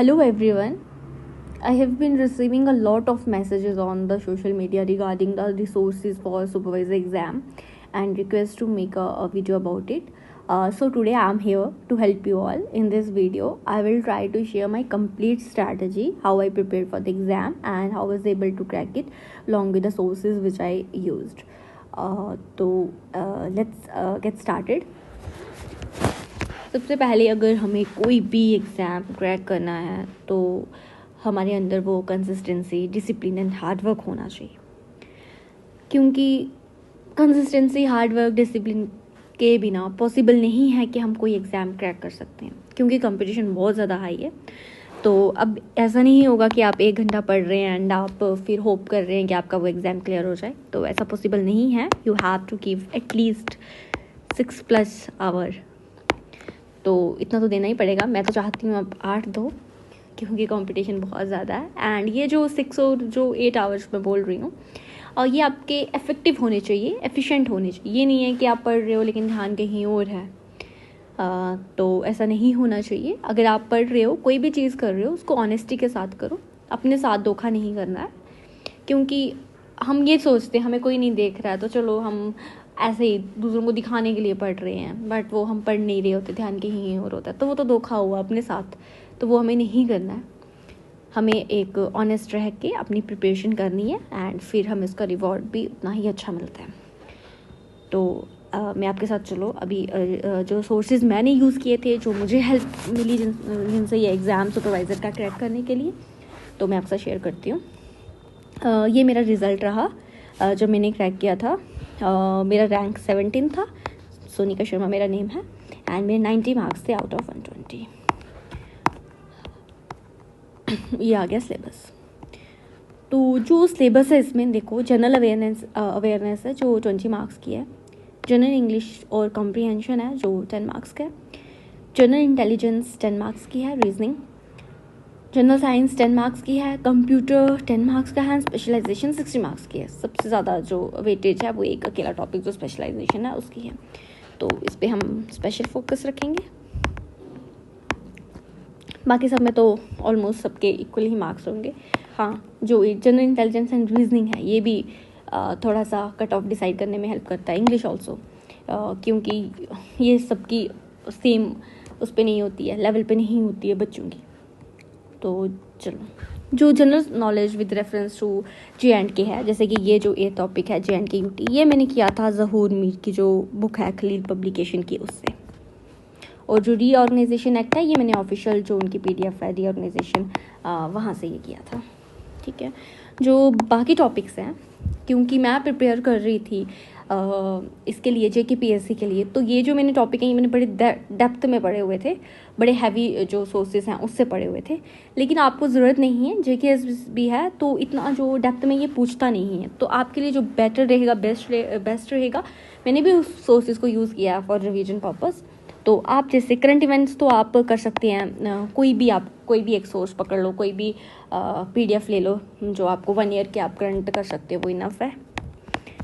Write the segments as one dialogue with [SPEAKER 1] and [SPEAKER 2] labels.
[SPEAKER 1] Hello everyone. I have been receiving a lot of messages on the social media regarding the resources for supervisor exam and request to make a video about it. So today I am here to help you all. In this video, I will try to share my complete strategy, how I prepared for the exam and how I was able to crack it along with the sources which I used. Let's get started. सबसे पहले अगर हमें कोई भी exam crack करना है तो हमारे अंदर वो consistency, discipline and hard work होना चाहिए, क्योंकि कंसिस्टेंसी, हार्ड वर्क, डिसिप्लिन के बिना पॉसिबल नहीं है कि हम कोई एग्ज़ाम क्रैक कर सकते हैं, क्योंकि कंपटीशन बहुत ज़्यादा हाई है. तो अब ऐसा नहीं होगा कि आप 1 घंटा पढ़ रहे हैं एंड आप फिर होप कर रहे हैं कि आपका वो एग्ज़ाम क्लियर हो जाए. तो ऐसा पॉसिबल नहीं है. You have to give at least 6+ hour. तो इतना तो देना ही पड़ेगा. मैं तो चाहती हूँ अब 8 दो, क्योंकि कंपटीशन बहुत ज़्यादा है. एंड ये जो 6 और जो 8 आवर्स मैं बोल रही हूँ, और ये आपके इफ़ेक्टिव होने चाहिए, एफिशिएंट होने चाहिए. ये नहीं है कि आप पढ़ रहे हो लेकिन ध्यान कहीं और है. तो ऐसा नहीं होना चाहिए. अगर आप पढ़ रहे हो, कोई भी चीज़ कर रहे हो, उसको ऑनेस्टी के साथ करो. अपने साथ धोखा नहीं करना है, क्योंकि हम ये सोचते हैं हमें कोई नहीं देख रहा है तो चलो हम ऐसे ही दूसरों को दिखाने के लिए पढ़ रहे हैं, बट वो हम पढ़ नहीं रहे होते, ध्यान कहीं और होता है, तो वो तो धोखा हुआ अपने साथ. तो वो हमें नहीं करना है. हमें एक ऑनेस्ट रह के अपनी प्रिपरेशन करनी है एंड फिर हमें इसका रिवॉर्ड भी उतना ही अच्छा मिलता है. तो मैं आपके साथ चलो अभी जो सोर्सेज मैंने यूज़ किए थे, जो मुझे हेल्प मिली, जिनसे ये एग्ज़ाम सुपरवाइज़र का क्रैक करने के लिए, तो मैं आपसे शेयर करती हूँ. ये मेरा रिज़ल्ट रहा जब मैंने क्रैक किया था. मेरा रैंक 17 था. सोनिका शर्मा मेरा नेम है एंड मेरे 90 मार्क्स थे आउट ऑफ 120. ये आ गया सिलेबस. तो जो सिलेबस है इसमें देखो, जनरल अवेयरनेस है जो 20 मार्क्स की है. जनरल इंग्लिश और कॉम्प्रीहेंशन है जो 10 मार्क्स का है. जनरल इंटेलिजेंस 10 मार्क्स की है. रीजनिंग, जनरल साइंस 10 मार्क्स की है. कंप्यूटर 10 मार्क्स का है. स्पेशलाइजेशन 60 मार्क्स की है. सबसे ज़्यादा जो वेटेज है वो एक अकेला टॉपिक जो स्पेशलाइजेशन है उसकी है. तो इस पे हम स्पेशल फोकस रखेंगे. बाकी सब में तो ऑलमोस्ट सबके इक्वल ही मार्क्स होंगे. हाँ, जो जनरल इंटेलिजेंस एंड रीजनिंग है ये भी थोड़ा सा कट ऑफ डिसाइड करने में हेल्प करता है. इंग्लिश ऑल्सो, क्योंकि ये सबकी सेम उस पर नहीं होती है, लेवल पे नहीं होती है बच्चों की. तो चलो, जो general knowledge with reference to J&K है, जैसे कि ये जो ए टॉपिक है J&K UT, ये मैंने किया था ज़हूर मीर की जो बुक है खलील पब्लिकेशन की, उससे. और जो रीऑर्गेनाइजेशन एक्ट है, ये मैंने ऑफिशियल जो उनकी PDF है रीऑर्गेनाइजेशन, वहाँ से ये किया था. ठीक है. जो बाकी टॉपिक्स हैं, क्योंकि मैं प्रिपेयर कर रही थी इसके लिए, JKPSC के लिए, तो ये जो मैंने टॉपिक हैं ये मैंने बड़े डेप्थ में पढ़े हुए थे. बड़े हैवी जो सोर्सेज हैं उससे पढ़े हुए थे. लेकिन आपको ज़रूरत नहीं है, JKS भी है तो इतना जो डेप्थ में ये पूछता नहीं है. तो आपके लिए जो बेटर रहेगा, बेस्ट रहेगा, मैंने भी उस सोर्सेज को यूज़ किया है फॉर रिवीजन पर्पज़. तो आप जैसे करंट इवेंट्स तो आप कर सकते हैं, कोई भी एक सोर्स पकड़ लो, कोई भी PDF ले लो जो आपको 1 ईयर के आप करंट कर सकते हो, वो इनफ है.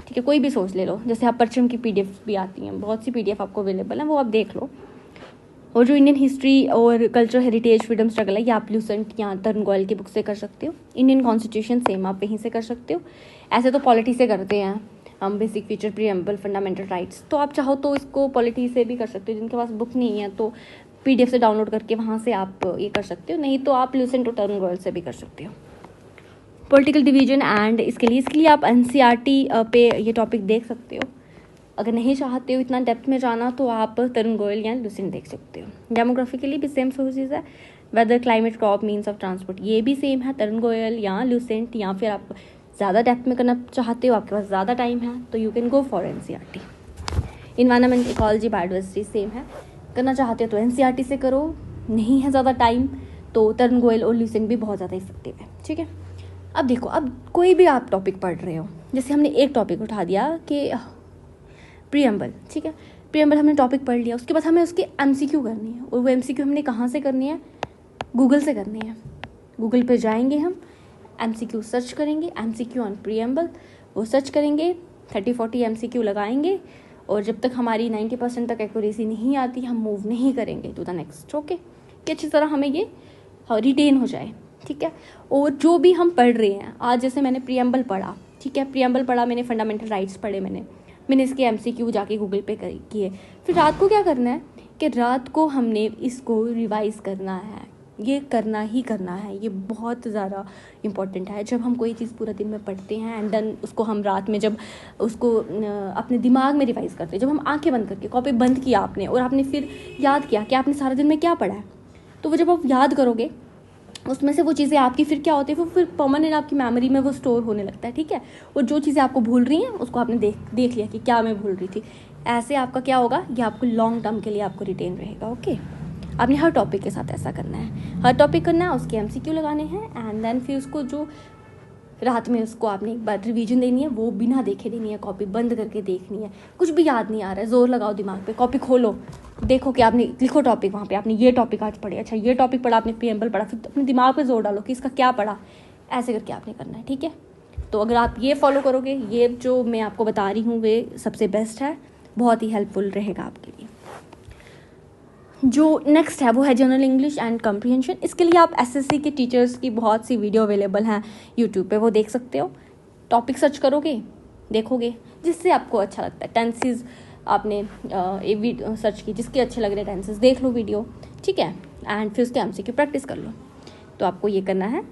[SPEAKER 1] ठीक है. कोई भी सोर्स ले लो, जैसे आप परचम की PDF भी आती हैं, बहुत सी PDF आपको अवेलेबल हैं, वो आप देख लो. और जो इंडियन हिस्ट्री और कल्चर हेरिटेज फ्रीडम स्ट्रगल है, ये आप ल्यूसेंट या तरुण गोयल की बुक से कर सकते हो. इंडियन कॉन्स्टिट्यूशन सेम आप यहीं से कर सकते हो. ऐसे तो पॉलिटी से करते हैं हम, basic feature, preamble, fundamental rights. तो आप चाहो तो इसको पॉलिटी से भी कर सकते हो. जिनके पास बुक नहीं है तो PDF से डाउनलोड करके वहाँ से आप ये कर सकते हो. नहीं तो आप ल्यूसेंट और तरुण गोयल से भी कर सकते हो. पॉलिटिकल डिवीजन एंड इसके लिए आप NCERT पे ये टॉपिक देख सकते हो. अगर नहीं चाहते हो इतना डेप्थ में जाना तो आप तरुण गोयल या ल्यूसेंट देख सकते हो. डेमोग्राफी के लिए भी सेम सोर्सेज है. Weather, climate, crop, means of transport, ये भी सेम है, तरुण गोयल या ल्यूसेंट. या फिर आप ज़्यादा डेप्थ में करना चाहते हो, आपके पास ज़्यादा टाइम है, तो you can go for NCERT. Environment, ecology, biodiversity same है. करना चाहते हो तो NCERT से करो. नहीं है ज़्यादा टाइम तो तरुण गोयल और ल्यूसेंट भी बहुत ज़्यादा इफेक्टिव है. ठीक है. अब देखो, अब कोई भी आप टॉपिक पढ़ रहे हो, जैसे हमने एक टॉपिक उठा दिया कि प्रीएम्बल. ठीक है. प्रीएम्बल हमने टॉपिक पढ़ लिया, उसके बाद हमें उसकी MCQ करनी है. और वो MCQ हमने कहाँ से करनी है? गूगल से करनी है. गूगल पे जाएंगे, हम MCQ सर्च करेंगे, MCQ ऑन प्रीएम्बल, वो सर्च करेंगे, 30-40 MCQ लगाएंगे. और जब तक हमारी 90% तक एक्यूरेसी नहीं आती, हम मूव नहीं करेंगे टू द नेक्स्ट. ओके. कि अच्छी तरह हमें ये रिटेन हो जाए, ठीक है। और जो भी हम पढ़ रहे हैं, आज जैसे मैंने प्रियम्बल पढ़ा, ठीक है, प्रियम्बल पढ़ा मैंने, फंडामेंटल राइट्स पढ़े मैंने इसके MCQ जाके गूगल पे किए। फिर रात को क्या करना है कि रात को हमने इसको रिवाइज़ करना है, ये करना ही करना है, ये बहुत ज़्यादा इम्पॉर्टेंट है। जब हम कोई चीज़ पूरा दिन में पढ़ते हैं एंड देन उसको हम रात में जब उसको अपने दिमाग में रिवाइज़ करते हैं, जब हम आंखें बंद करके कॉपी बंद किया आपने और आपने फिर याद किया कि आपने सारा दिन में क्या पढ़ा है, तो वो जब आप याद करोगे उसमें से वो चीज़ें आपकी फिर क्या होती है, वो फिर परमानेंट आपकी मेमोरी में वो स्टोर होने लगता है, ठीक है। और जो चीज़ें आपको भूल रही हैं उसको आपने देख लिया कि क्या मैं भूल रही थी, ऐसे आपका क्या होगा, ये आपको लॉन्ग टर्म के लिए आपको रिटेन रहेगा। ओके, आपने हर टॉपिक के साथ ऐसा करना है, हर टॉपिक करना है, उसके MCQ लगाने हैं एंड देन फिर उसको जो रात में उसको आपने एक बार रिवीजन देनी है, वो बिना देखे देनी है, कॉपी बंद करके देखनी है। कुछ भी याद नहीं आ रहा है, जोर लगाओ दिमाग पे, कॉपी खोलो, देखो कि आपने लिखो टॉपिक, वहाँ पे आपने ये टॉपिक आज पढ़े, अच्छा ये टॉपिक पढ़ा, आपने प्रियम्बल पढ़ा, फिर अपने दिमाग पे जोर डालो कि इसका क्या पढ़ा, ऐसे करके आपने करना है, ठीक है। तो अगर आप ये फॉलो करोगे, ये जो मैं आपको बता रही हूँ वे सबसे बेस्ट है, बहुत ही हेल्पफुल रहेगा आपके लिए। जो नेक्स्ट है वो है जनरल इंग्लिश एंड कम्प्रीहेंशन। इसके लिए आप SSC के टीचर्स की बहुत सी वीडियो अवेलेबल हैं यूट्यूब पे, वो देख सकते हो। टॉपिक सर्च करोगे, देखोगे जिससे आपको अच्छा लगता है। टेंसेस आपने सर्च की, जिसके अच्छे लग रहे टेंसेस देख लो वीडियो, ठीक है, एंड फिर उसके MCQ प्रैक्टिस कर लो। तो आपको ये करना है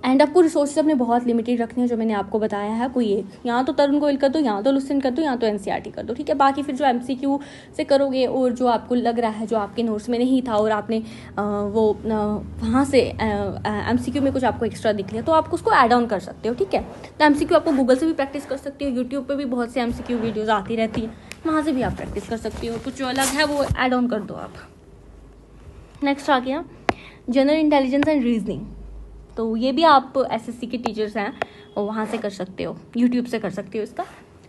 [SPEAKER 1] एंड आपको रिसोर्सेज अपने बहुत लिमिटेड रखने हैं, जो मैंने आपको बताया है। कोई एक, यहाँ तो तरुण गोयल कर दो, यहाँ तो लुसेंट कर दो, यहाँ तो NCERT कर दो, ठीक है। बाकी फिर जो MCQ से करोगे और जो आपको लग रहा है जो आपके नोट्स में नहीं था और आपने वो वहाँ से MCQ में कुछ आपको एक्स्ट्रा दिख लिया, तो आप उसको ऐड ऑन कर सकते हो, ठीक है। तो MCQ आपको गूगल से भी प्रैक्टिस कर सकते हो, यूट्यूब पर भी बहुत से MCQ वीडियोज़ आती रहती हैं, वहाँ से भी आप प्रैक्टिस कर सकते हो। कुछ जो अलग है वो ऐड ऑन कर दो आप। नेक्स्ट आ गया जनरल इंटेलिजेंस एंड रीजनिंग। तो ये भी आप SSC के टीचर्स हैं और वहाँ से कर सकते हो, यूट्यूब से कर सकते हो। इसका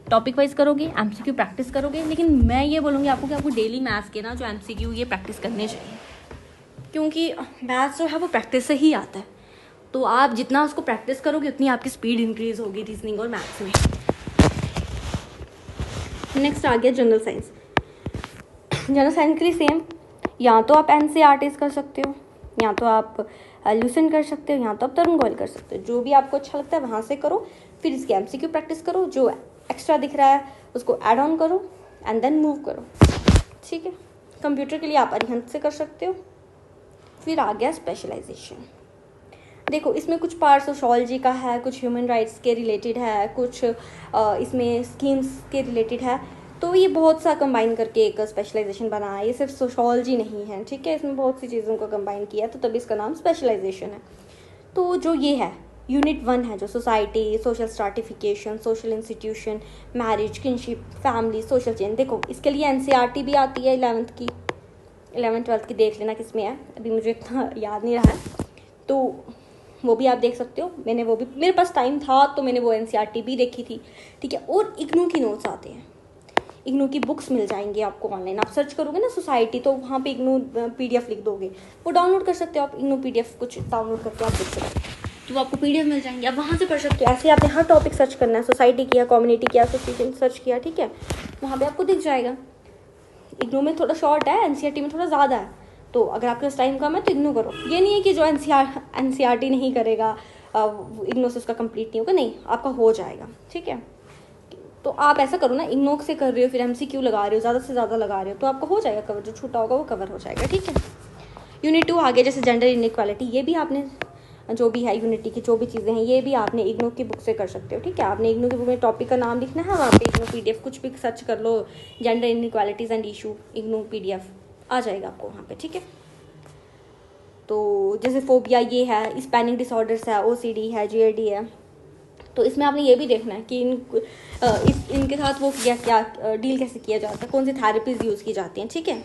[SPEAKER 1] टॉपिक वाइज करोगे, MCQ प्रैक्टिस करोगे, लेकिन मैं ये बोलूँगी आपको कि आपको डेली मैथ्स के ना जो MCQ ये प्रैक्टिस करने चाहिए, क्योंकि मैथ्स जो है वो प्रैक्टिस से ही आता है। तो आप जितना उसको प्रैक्टिस करोगे उतनी आपकी स्पीड इंक्रीज होगी रीजनिंग और मैथ्स में। नेक्स्ट आ गया जनरल साइंस। जनरल साइंस के लिए सेम, या तो आप NCERT कर सकते हो, या तो आप लुसेंट कर सकते हो, यहाँ तो आप तरुण गोयल कर सकते हो। जो भी आपको अच्छा लगता है वहाँ से करो, फिर इसके MCQ प्रैक्टिस करो, जो एक्स्ट्रा दिख रहा है उसको ऐड ऑन करो एंड देन मूव करो, ठीक है। कंप्यूटर के लिए आप अरिहंत से कर सकते हो। फिर आ गया स्पेशलाइजेशन। देखो इसमें कुछ पार्ट सोशोलॉजी का है, कुछ ह्यूमन राइट्स के रिलेटेड है, कुछ इसमें स्कीम्स के रिलेटेड है, तो ये बहुत सा कंबाइन करके एक स्पेशलाइजेशन बना है। ये सिर्फ सोशोलॉजी नहीं है, ठीक है, इसमें बहुत सी चीज़ों को कंबाइन किया, तो तभी इसका नाम स्पेशलाइजेशन है। तो जो ये है यूनिट 1 है, जो society, social stratification, social institution, marriage, kinship, family, social chain. देखो इसके लिए NCERT भी आती है 11th 12th की, देख लेना किस में है, अभी मुझे इतना याद नहीं रहा है, तो वो भी आप देख सकते हो। मैंने वो भी, मेरे पास टाइम था तो मैंने वो NCERT भी देखी थी, ठीक है। और इग्नू की नोट्स आते हैं, इग्नू की बुक्स मिल जाएंगी आपको ऑनलाइन। आप सर्च करोगे ना सोसाइटी, तो वहाँ पे इग्नू PDF लिख दोगे, वो डाउनलोड कर सकते हो आप। इग्नू PDF कुछ डाउनलोड करके आप देख सकते हो, तो आपको PDF मिल जाएंगे, आप वहाँ से पढ़ सकते हो। ऐसे आपने हर टॉपिक सर्च करना है, सोसाइटी किया, कम्युनिटी किया, एसोसिएशन सर्च किया, ठीक है, वहाँ पर आपको दिख जाएगा। इग्नू में थोड़ा शॉर्ट है, NCERT में थोड़ा ज़्यादा है, तो अगर आपके पास टाइम कम है तो इग्नू करो। ये नहीं है कि जो NCERT नहीं करेगा इग्नू से उसका कंप्लीट नहीं होगा, नहीं, आपका हो जाएगा, ठीक है। तो आप ऐसा करो ना, इग्नू से कर रहे हो, फिर MCQ लगा रहे हो, ज़्यादा से ज़्यादा लगा रहे हो, तो आपका हो जाएगा कवर, जो छूटा होगा वो कवर हो जाएगा, ठीक है। यूनिट 2 आ गया, जैसे जेंडर इनइक्वालिटी, ये भी आपने जो भी है यूनिटी की जो भी चीज़ें हैं, ये भी आपने इग्नू की बुक से कर सकते हो, ठीक है। आपने इग्नू की बुक में टॉपिक का नाम लिखना है, वहाँ पे इग्नू PDF कुछ भी सर्च कर लो, gender inequalities and issue IGNOU PDF आ जाएगा आपको वहाँ पे, ठीक है। तो जैसे फोबिया ये है, स्पैनिक डिसऑर्डर्स है, OCD है, GAD है, तो इसमें आपने ये भी देखना है कि इनके साथ वो क्या डील कैसे किया जाता है, कौन सी थेरेपीज यूज़ की जाती हैं, ठीक है।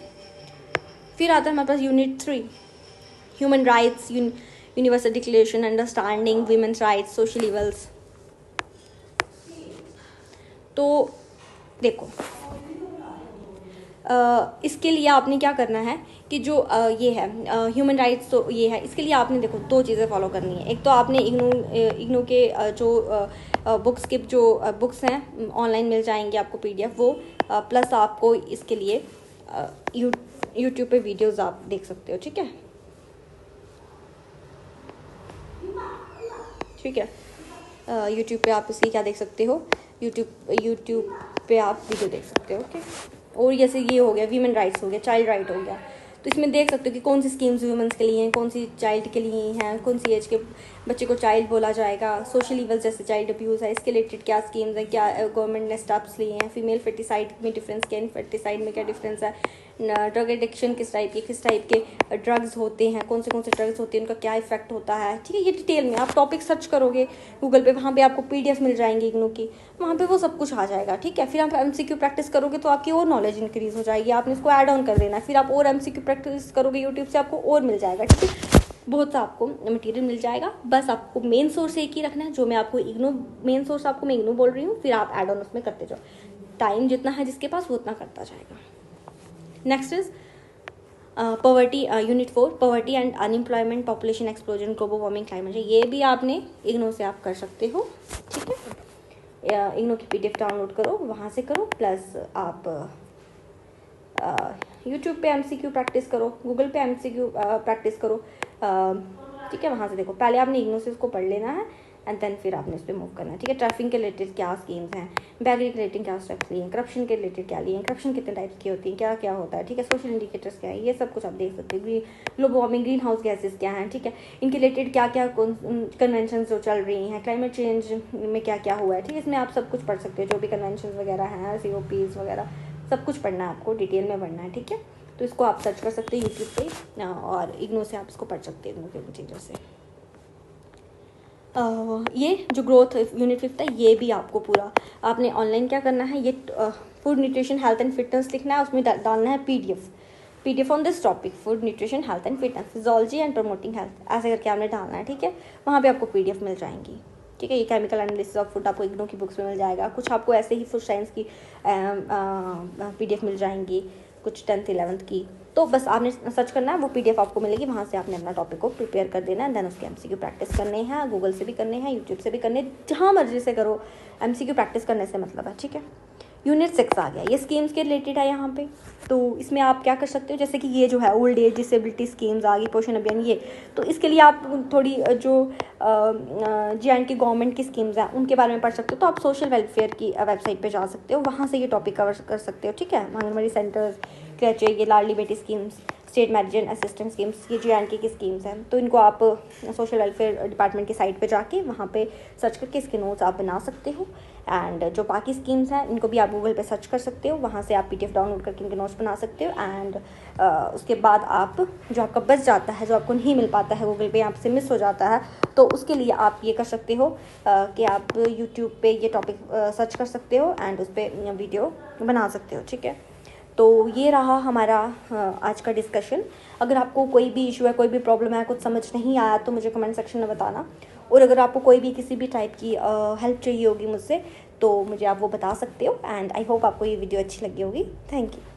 [SPEAKER 1] फिर आता है हमारे पास unit 3, human rights, universal declaration, understanding women's rights, social evils. तो देखो इसके लिए आपने क्या करना है कि जो ये है ह्यूमन राइट्स, तो ये है, इसके लिए आपने देखो 2 चीज़ें फॉलो करनी है। एक तो आपने इग्नू के जो बुक्स के जो बुक्स हैं ऑनलाइन मिल जाएंगे आपको PDF, वो प्लस आपको इसके लिए यूट्यूब पे वीडियोस आप देख सकते हो, ठीक है। ठीक है। यूट्यूब पे आप इसकी क्या देख सकते हो, यूट्यूब पे आप वीडियो देख सकते हो। ओके, और जैसे ये हो गया वीमेन राइट्स हो गया, चाइल्ड राइट हो गया, तो इसमें देख सकते हो कि कौन सी स्कीम्स वुमेंस के लिए हैं, कौन सी चाइल्ड के लिए हैं, कौन सी एज के बच्चे को चाइल्ड बोला जाएगा, सोशल ईवल जैसे चाइल्ड अब्यूज़ है, इसके रिलेटेड क्या स्कीम्स हैं, क्या गवर्नमेंट ने स्टेप्स लिए हैं, फीमेल फर्टिसाइड में डिफरेंस क्या, इनफर्टिसाइड में क्या डिफरेंस है, ड्रग एडिक्शन किस टाइप के ड्रग्स होते हैं, कौन से ड्रग्स होते हैं, उनका क्या इफेक्ट होता है। ठीक है, ये डिटेल में आप टॉपिक सर्च करोगे गूगल पे, वहाँ पे आपको PDF मिल जाएंगी इग्नू की, वहाँ पे वो सब कुछ आ जाएगा। ठीक है, फिर आप MCQ प्रैक्टिस करोगे तो आपकी और नॉलेज इंक्रीज हो जाएगी, आपने इसको ऐड ऑन कर देना है, फिर आप और MCQ प्रैक्टिस करोगे यूट्यूब से, आपको और मिल जाएगा। ठीक है, बहुत सा आपको मटेरियल मिल जाएगा, बस आपको मेन सोर्स एक ही रखना है, जो मैं आपको इग्नू मेन सोर्स आपको मैं इग्नू बोल रही हूँ, फिर आप ऐड ऑन उसमें करते जाओ, टाइम जितना है जिसके पास वो उतना करता जाएगा। Next is poverty, unit 4, poverty and unemployment, population explosion, global warming, climate change, ये भी आपने इग्नू से आप कर सकते हो। ठीक है, इग्नू की PDF डाउनलोड करो, वहाँ से करो, प्लस आप यूट्यूब पे MCQ प्रैक्टिस करो, गूगल पे MCQ प्रैक्टिस करो। ठीक है, वहाँ से देखो, पहले आपने इग्नू से इसको पढ़ लेना है एंड देन फिर आपने इस पर मूव करना है। ठीक है, ट्रैफिकिंग के रिलेटेड क्या स्कीम्स हैं, बैगरी के रिलेटेड क्या स्टेप्स लिए हैं, करप्शन के रिलेटेड क्या लिए हैं, करप्शन कितने टाइप्स की होती हैं, क्या क्या होता है। ठीक है, सोशल इंडिकेटर्स क्या है, ये सब कुछ आप देख सकते हो, global warming, green house gases क्या हैं। ठीक है, इनके रिलेटेड क्या क्या कन्वेंशन जो चल रही हैं, क्लाइमेट चेंज में क्या क्या हुआ है। ठीक है, इसमें आप सब कुछ पढ़ सकते हो, जो भी कन्वेंशन वगैरह हैं, COPs वगैरह सब कुछ पढ़ना है आपको, डिटेल में पढ़ना है। ठीक है, तो इसको आप सर्च कर सकते हो यूट्यूब पे, और इग्नू से आप इसको पढ़ सकते हो, इग्नू के मटीरियल से। ये जो ग्रोथ यूनिट 5 है, ये भी आपको पूरा आपने ऑनलाइन क्या करना है, ये food nutrition health and fitness लिखना है, उसमें डालना है PDF on this topic, food nutrition health and fitness, physiology and promoting health, ऐसे करके आपने डालना है। ठीक है, वहाँ पे आपको PDF मिल जाएंगी। ठीक है, ये केमिकल एनालिसिस ऑफ फूड आपको इग्नू की बुक्स में मिल जाएगा, कुछ आपको ऐसे ही फूड साइंस की PDF मिल जाएंगी, कुछ 10th 11th की, तो बस आपने सर्च करना है, वो PDF आपको मिलेगी, वहाँ से आपने अपना टॉपिक को प्रिपेयर कर देना है, देन उसके MCQ प्रैक्टिस करने हैं, गूगल से भी करने हैं, यूट्यूब से भी करने, जहाँ मर्जी से करो, MCQ प्रैक्टिस करने से मतलब है। ठीक है, यूनिट 6 आ गया, ये स्कीम्स के रिलेटेड है यहाँ पे, तो इसमें आप क्या कर सकते हो, जैसे कि ये जो है ओल्ड एज डिसेबिलिटी स्कीम्स आ गई, पोषण अभियान, ये तो इसके लिए आप थोड़ी जो J&K गवर्नमेंट की स्कीम्स हैं उनके बारे में पढ़ सकते हो, तो आप सोशल वेलफेयर की वेबसाइट पे जा सकते हो, वहाँ से ये टॉपिक कवर कर सकते हो। ठीक है, आंगनबाड़ी सेंटर्स, क्रैचे, ये Ladli Beti schemes, state marriage and assistant schemes, ये J&K की स्कीम्स हैं, तो इनको आप सोशल वेलफेयर डिपार्टमेंट की साइट पे जाके वहाँ पे सर्च करके इसके नोट्स आप बना सकते हो। एंड जो बाकी स्कीम्स हैं इनको भी आप गूगल पे सर्च कर सकते हो, वहाँ से आप PDF डाउनलोड करके इनके नोट्स बना सकते हो। एंड उसके बाद आप जो आपका बच जाता है, जो आपको नहीं मिल पाता है गूगल पे, आपसे मिस हो जाता है, तो उसके लिए आप ये कर सकते हो कि आप यूट्यूब पे ये टॉपिक सर्च कर सकते हो एंड उस पर वीडियो बना सकते हो। ठीक है, तो ये रहा हमारा आज का डिस्कशन। अगर आपको कोई भी इशू है, कोई भी प्रॉब्लम है, कुछ समझ नहीं आया, तो मुझे कमेंट सेक्शन में बताना, और अगर आपको कोई भी किसी भी टाइप की हेल्प चाहिए होगी मुझसे, तो मुझे आप वो बता सकते हो। एंड आई होप आपको ये वीडियो अच्छी लगी होगी। Thank you.